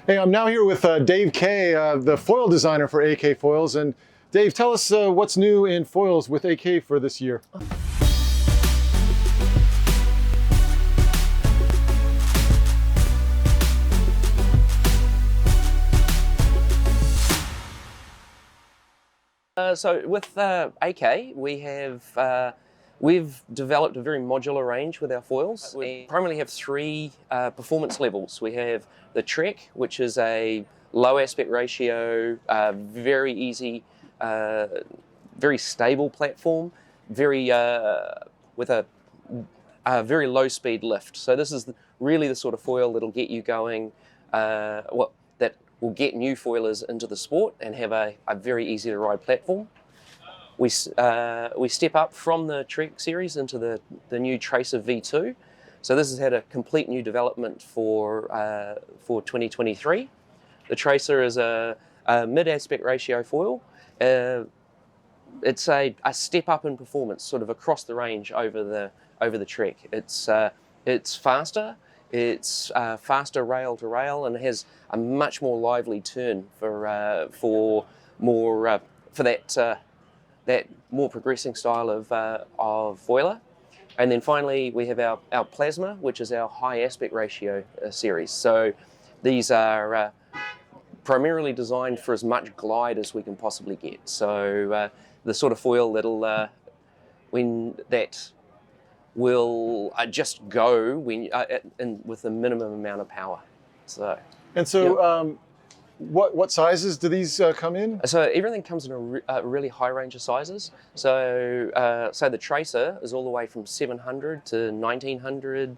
Hey, I'm now here with Dave Kay, the foil designer for AK Foils. And Dave, tell us what's new in foils with AK for this year. So with AK, we've developed a very modular range with our foils. We primarily have three performance levels. We have the Trek, which is a low aspect ratio, very easy, very stable platform, with a very low speed lift. So this is really the sort of foil that'll get you going, that will get new foilers into the sport and have a very easy to ride platform. We step up from the Trek series into the new Tracer V2. So this has had a complete new development for 2023. The Tracer is a mid aspect ratio foil. It's a step up in performance, sort of across the range over the Trek. It's faster. It's faster rail to rail and has a much more lively turn for that more progressing style of foiler. And then finally we have our Plasma, which is our high aspect ratio series. So these are primarily designed for as much glide as we can possibly get. So the sort of foil that'll will just go with a minimum amount of power. So. What sizes do these come in? So everything comes in a really high range of sizes. So the Tracer is all the way from 700 to 1900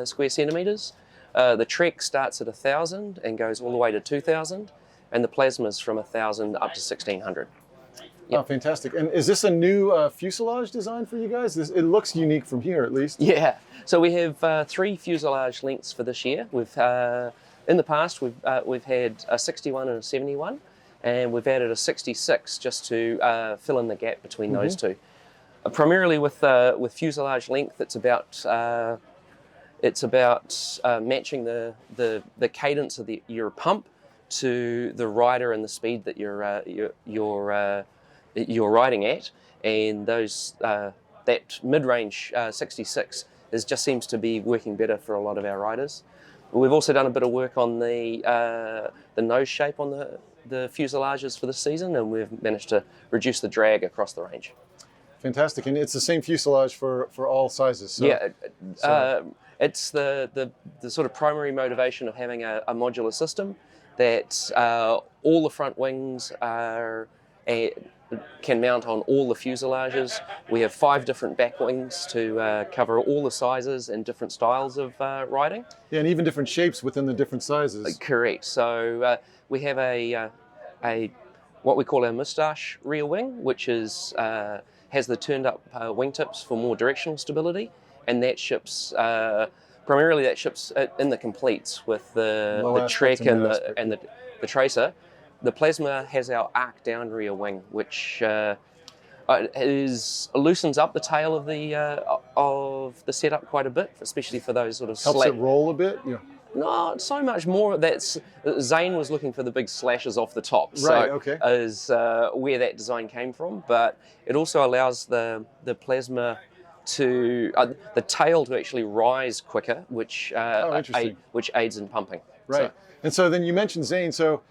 square centimeters. The Trek starts at 1,000 and goes all the way to 2,000, and the Plasma's from 1,000 up to 1,600. Yep. Oh, fantastic. And is this a new fuselage design for you guys? It looks unique from here, at least. Yeah. So we have 3 fuselage lengths for this year. In the past, we've had a 61 and a 71, and we've added a 66 just to fill in the gap between those two. Primarily with fuselage length, it's about matching the cadence of your pump to the rider and the speed that you're riding at, and that mid-range 66 just seems to be working better for a lot of our riders. We've also done a bit of work on the nose shape on the fuselages for this season, and we've managed to reduce the drag across the range. Fantastic, and it's the same fuselage for all sizes. So, yeah, it's the sort of primary motivation of having a modular system that all the front wings can mount on all the fuselages. We have 5 different back wings to cover all the sizes and different styles of riding. Yeah, and even different shapes within the different sizes. Correct. So we have what we call our moustache rear wing, which has the turned up wingtips for more directional stability, and that ships primarily in the completes with the Trek and the Tracer. The Plasma has our arc down rear wing, which loosens up the tail of the setup quite a bit, especially for those sort of helps it roll a bit. Yeah. Not so much more. Zane was looking for the big slashes off the top, right? Okay. Is where that design came from. But it also allows the Plasma to the tail to actually rise quicker, which aids in pumping. Right. So. And so then you mentioned Zane. So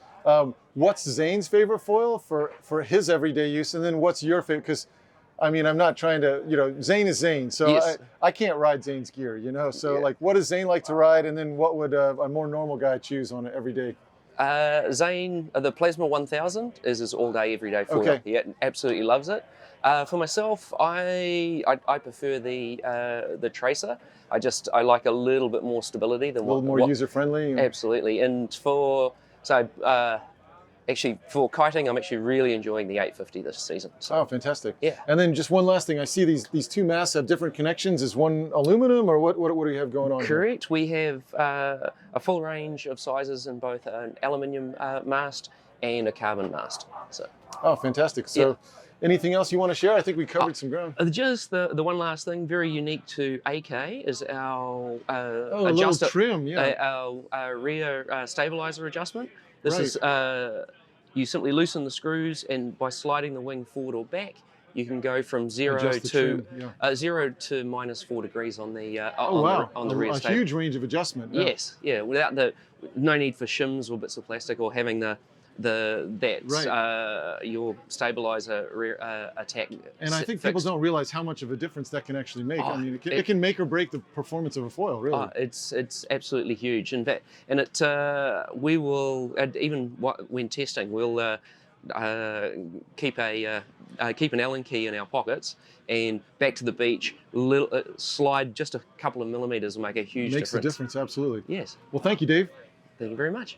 what's Zane's favorite foil for his everyday use, and then what's your favorite? Because I mean, I'm not trying to, Zane is Zane, so yes. I can't ride Zane's gear, So yeah. Like, what does Zane like to ride, and then what would a more normal guy choose on it every day? Zane, the Plasma 1000 is his all-day, everyday foil. Okay. He absolutely loves it. For myself, I prefer the Tracer. I like a little bit more stability than a little more user-friendly. Absolutely, and actually, for kiting, I'm actually really enjoying the 850 this season. So. Oh, fantastic. Yeah. And then just one last thing. I see these 2 masts have different connections. Is one aluminum, or what do you have going on? Correct. Here? We have a full range of sizes in both an aluminium mast and a carbon mast. So. Oh, fantastic. So anything else you want to share? I think we covered some ground. Just the one last thing, very unique to AK, is our adjuster, trim, our rear stabilizer adjustment. This is, you simply loosen the screws, and by sliding the wing forward or back, you can go from zero to -4 degrees on the on the rear stabilizer. A huge range of adjustment. Yeah. Yes, yeah, without no need for shims or bits of plastic or having your stabilizer rear attack. And I think people don't realize how much of a difference that can actually make. I mean, it can make or break the performance of a foil, really. It's absolutely huge. In fact, and we will, even when testing, we'll keep an Allen key in our pockets, and back to the beach, slide just a couple of millimeters will make a huge difference. Makes a difference, absolutely. Yes. Well, thank you, Dave. Thank you very much.